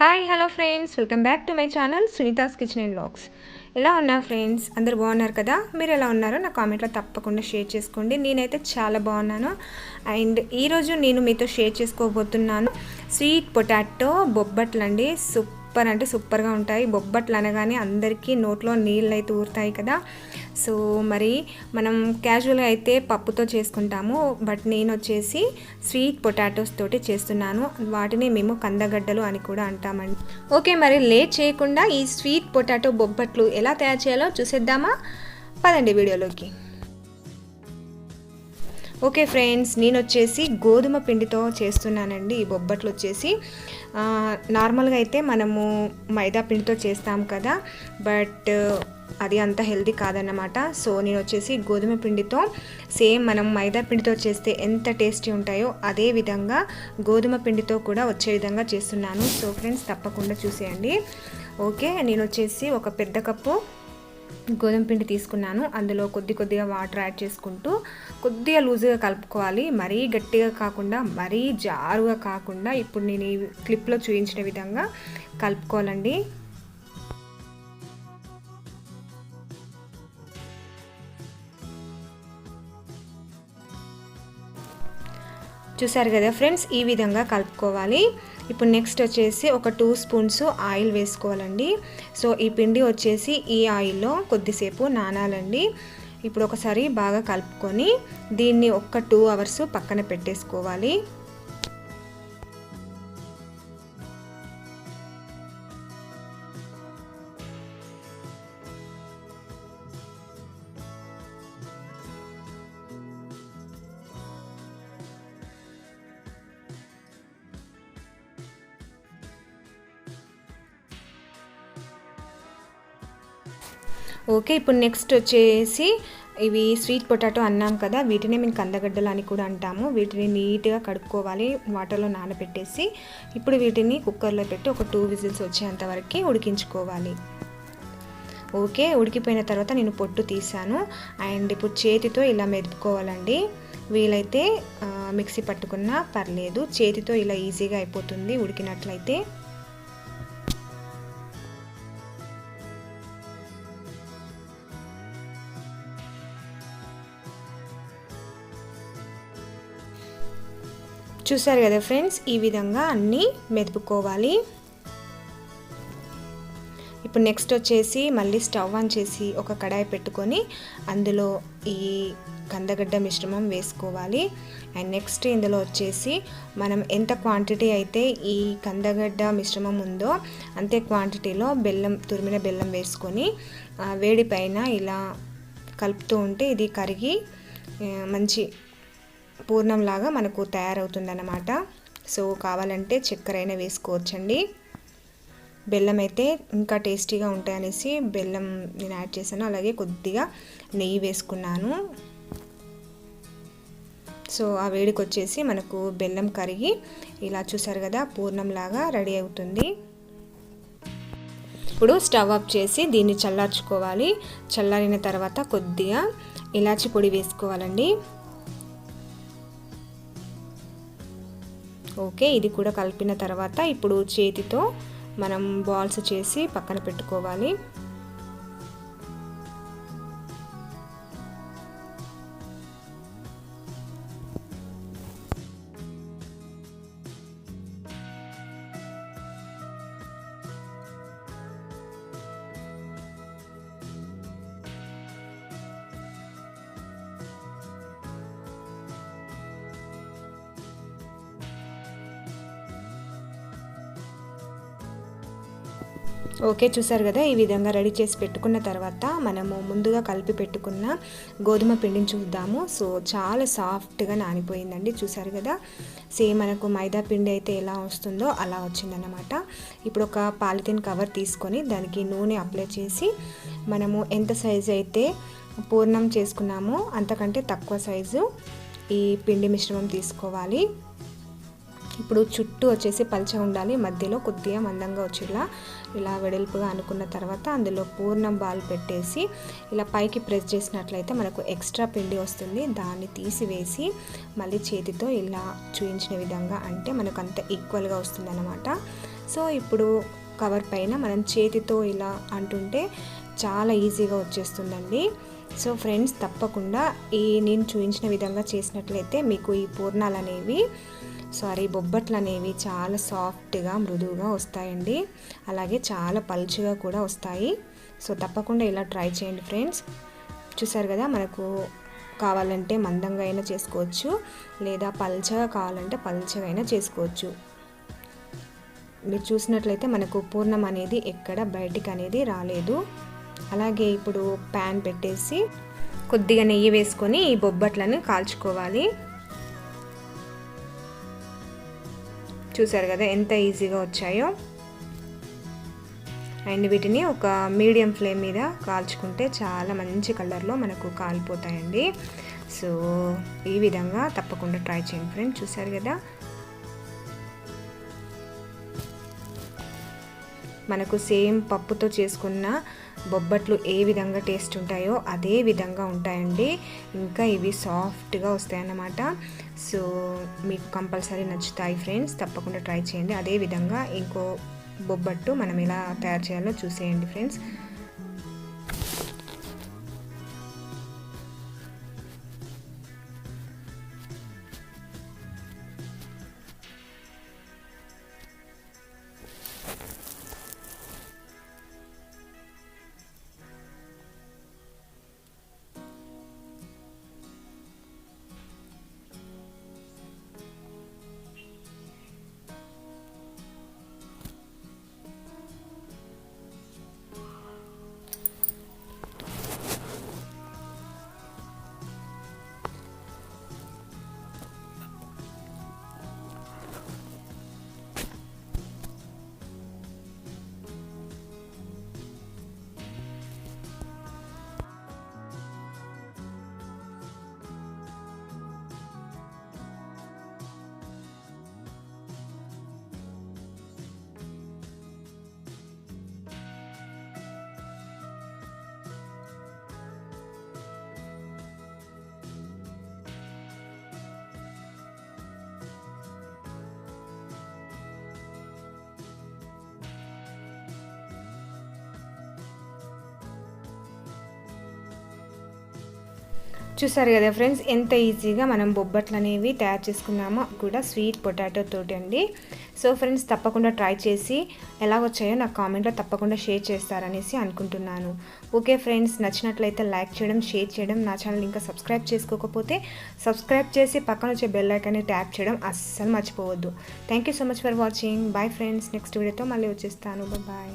Hi hello friends, welcome back to my channel Sunita's kitchen and vlogs. ఎలా ఉన్నారు friends? అందరు బాగున్నారు కదా? మీరు ఎలా ఉన్నారో నా కామెంట్లో తప్పకుండా షేర్ చేసుకోండి. నేనైతే చాలా బాగున్నాను. అండ్ ఈరోజు నేను మీతో షేర్ చేసుకోబోతున్నాను స్వీట్ పొటాటో బొబ్బట్లు అండి. సూపర్ అంటే సూపర్గా ఉంటాయి. బొబ్బట్లు అనగానే అందరికీ నోట్లో నీళ్ళు అయితే ఊరుతాయి కదా. సో మరి మనం క్యాజువల్గా అయితే పప్పుతో చేసుకుంటాము, బట్ నేను వచ్చేసి స్వీట్ పొటాటోస్ తోటి చేస్తున్నాను. వాటిని మేము కందగడ్డలు అని కూడా అంటామండి. ఓకే, మరి లేట్ చేయకుండా ఈ స్వీట్ పొటాటో బొబ్బట్లు ఎలా తయారు చేయాలో చూసేద్దామా? పదండి వీడియోలోకి. ఓకే ఫ్రెండ్స్, నేను వచ్చేసి గోధుమ పిండితో చేస్తున్నానండి. ఈ బొబ్బట్లు వచ్చేసి నార్మల్గా అయితే మనము మైదా పిండితో చేస్తాం కదా, బట్ అది అంత హెల్తీ కాదన్నమాట. సో నేను వచ్చేసి గోధుమ పిండితో సేమ్ మనం మైదా పిండితో చేస్తే ఎంత టేస్టీ ఉంటాయో అదే విధంగా గోధుమ పిండితో కూడా వచ్చే విధంగా చేస్తున్నాను. సో ఫ్రెండ్స్ తప్పకుండా చూసేయండి. ఓకే, నేను వచ్చేసి ఒక పెద్ద కప్పు గోధుమ పిండి తీసుకున్నాను. అందులో కొద్దిగా వాటర్ యాడ్ చేసుకుంటూ కొద్దిగా లూజ్గా కలుపుకోవాలి. మరీ గట్టిగా కాకుండా మరీ జారుగా కాకుండా ఇప్పుడు నేను ఈ క్లిప్లో చూపించిన విధంగా కలుపుకోవాలండి. చూసారు కదా ఫ్రెండ్స్, ఈ విధంగా కలుపుకోవాలి. ఇప్పుడు నెక్స్ట్ వచ్చేసి ఒక 2 స్పూన్స్ ఆయిల్ వేసుకోవాలండి. సో ఈ పిండి వచ్చేసి ఈ ఆయిల్లో కొద్దిసేపు నానాలండి. ఇప్పుడు ఒకసారి బాగా కలుపుకొని దీన్ని ఒక 2 అవర్స్ పక్కన పెట్టేసుకోవాలి. ఓకే, ఇప్పుడు నెక్స్ట్ వచ్చేసి ఇవి స్వీట్ పొటాటో అన్నాం కదా, వీటిని మేము కందగడ్డలు అని కూడా అంటాము. వీటిని నీట్గా కడుక్కోవాలి, వాటర్లో నానబెట్టేసి ఇప్పుడు వీటిని కుక్కర్లో పెట్టి ఒక 2 విజిల్స్ వచ్చేంత వరకు ఉడికించుకోవాలి. ఓకే, ఉడికిపోయిన తర్వాత నేను పొట్టు తీసాను. అండ్ ఇప్పుడు చేతితో ఇలా మెదుపుకోవాలండి. వీలైతే మిక్సీ పట్టుకున్నా పర్లేదు, చేతితో ఇలా ఈజీగా అయిపోతుంది ఉడికినట్లయితే. చూసారు కదా ఫ్రెండ్స్, ఈ విధంగా అన్నీ మెదుపుకోవాలి. ఇప్పుడు నెక్స్ట్ వచ్చేసి మళ్ళీ స్టవ్ ఆన్ చేసి ఒక కడాయి పెట్టుకొని అందులో ఈ కందగడ్డ మిశ్రమం వేసుకోవాలి. అండ్ నెక్స్ట్ ఇందులో వచ్చేసి మనం ఎంత క్వాంటిటీ అయితే ఈ కందగడ్డ మిశ్రమం ఉందో అంతే క్వాంటిటీలో బెల్లం, తురిమిన బెల్లం వేసుకొని వేడి పైన ఇలా కలుపుతూ ఉంటే ఇది కరిగి మంచి పూర్ణంలాగా మనకు తయారవుతుందన్నమాట. సో కావాలంటే చక్కెర అయినా వేసుకోవచ్చండి. బెల్లం అయితే ఇంకా టేస్టీగా ఉంటాయనేసి బెల్లం నేను యాడ్ చేశాను. అలాగే కొద్దిగా నెయ్యి వేసుకున్నాను. సో ఆ వేడికి వచ్చేసి మనకు బెల్లం కరిగి ఇలా చూసారు కదా పూర్ణంలాగా రెడీ అవుతుంది. ఇప్పుడు స్టవ్ ఆఫ్ చేసి దీన్ని చల్లార్చుకోవాలి. చల్లారిన తర్వాత కొద్దిగా ఇలాచి పొడి వేసుకోవాలండి. ఓకే, ఇది కూడా కలిపిన తర్వాత ఇప్పుడు చేతితో మనం బాల్స్ చేసి పక్కన పెట్టుకోవాలి. ఓకే, చూసారు కదా, ఈ విధంగా రెడీ చేసి పెట్టుకున్న తర్వాత మనము ముందుగా కలిపి పెట్టుకున్న గోధుమ పిండిని చూద్దాము. సో చాలా సాఫ్ట్గా నానిపోయిందండి. చూసారు కదా, సేమ్ మనకు మైదా పిండి అయితే ఎలా వస్తుందో అలా వచ్చిందన్నమాట. ఇప్పుడు ఒక పాలిథిన్ కవర్ తీసుకొని దానికి నూనె అప్లై చేసి మనము ఎంత సైజు అయితే పూర్ణం చేసుకున్నామో అంతకంటే తక్కువ సైజు ఈ పిండి మిశ్రమం తీసుకోవాలి. ఇప్పుడు చుట్టూ వచ్చేసి పల్చగా ఉండాలి, మధ్యలో కొద్దిగా మందంగా వచ్చేలా ఇలా వెడల్పుగా అనుకున్న తర్వాత అందులో పూర్ణం బాల్ పెట్టేసి ఇలా పైకి ప్రెస్ చేసినట్లయితే మనకు ఎక్స్ట్రా పిండి వస్తుంది. దాన్ని తీసివేసి మళ్ళీ చేతితో ఇలా చూపించిన విధంగా అంటే మనకు అంత ఈక్వల్గా వస్తుంది అన్నమాట. సో ఇప్పుడు కవర్ పైన మనం చేతితో ఇలా అంటుంటే చాలా ఈజీగా వచ్చేస్తుందండి. సో ఫ్రెండ్స్, తప్పకుండా నేను చూపించిన విధంగా చేసినట్లయితే మీకు ఈ పూర్ణాలు అనేవి బొబ్బట్లు అనేవి చాలా సాఫ్ట్గా మృదువుగా వస్తాయండి. అలాగే చాలా పలుచగా కూడా వస్తాయి. సో తప్పకుండా ఇలా ట్రై చేయండి ఫ్రెండ్స్. చూసారు కదా, మనకు కావాలంటే మందంగా అయినా చేసుకోవచ్చు, లేదా పలుచగా కావాలంటే పలుచగా అయినా చేసుకోవచ్చు. మీరు చూసినట్లయితే మనకు పూర్ణం అనేది ఎక్కడ బయటికి అనేది రాలేదు. అలాగే ఇప్పుడు ప్యాన్ పెట్టేసి కొద్దిగా నెయ్యి వేసుకొని ఈ బొబ్బట్లను కాల్చుకోవాలి. చూసారు కదా ఎంత ఈజీగా వచ్చాయో. అండ్ వీటిని ఒక మీడియం ఫ్లేమ్ మీద కాల్చుకుంటే చాలా మంచి కలర్లో మనకు కాలిపోతాయండి. సో ఈ విధంగా తప్పకుండా ట్రై చేయండి ఫ్రెండ్స్. చూసారు కదా, మనకు సేమ్ పప్పుతో చేసుకున్న బొబ్బట్లు ఏ విధంగా టేస్ట్ ఉంటాయో అదే విధంగా ఉంటాయండి. ఇంకా ఇవి సాఫ్ట్గా వస్తాయన్నమాట. సో మీకు కంపల్సరీ నచ్చుతాయి ఫ్రెండ్స్, తప్పకుండా ట్రై చేయండి. అదే విధంగా ఇంకో బొబ్బట్టు మనం ఎలా తయారు చేయాలో చూసేయండి ఫ్రెండ్స్. చూసారు కదా ఫ్రెండ్స్, ఎంత ఈజీగా మనం బొబ్బట్లు అనేవి తయారు చేసుకున్నామో, కూడా స్వీట్ పొటాటో తోటి అండి. సో ఫ్రెండ్స్, తప్పకుండా ట్రై చేసి ఎలా వచ్చాయో నాకు కామెంట్లో తప్పకుండా షేర్ చేస్తారనేసి అనుకుంటున్నాను. ఓకే ఫ్రెండ్స్, నచ్చినట్లయితే లైక్ చేయడం, షేర్ చేయడం, నా ఛానల్ ఇంకా సబ్స్క్రైబ్ చేసుకోకపోతే సబ్స్క్రైబ్ చేసి పక్కన వచ్చే బెల్ ఐకాన్ని ట్యాప్ చేయడం అస్సలు మర్చిపోవద్దు. Thank you so much for watching. Bye friends, next వీడియోతో మళ్ళీ వచ్చేస్తాను. బాయ్.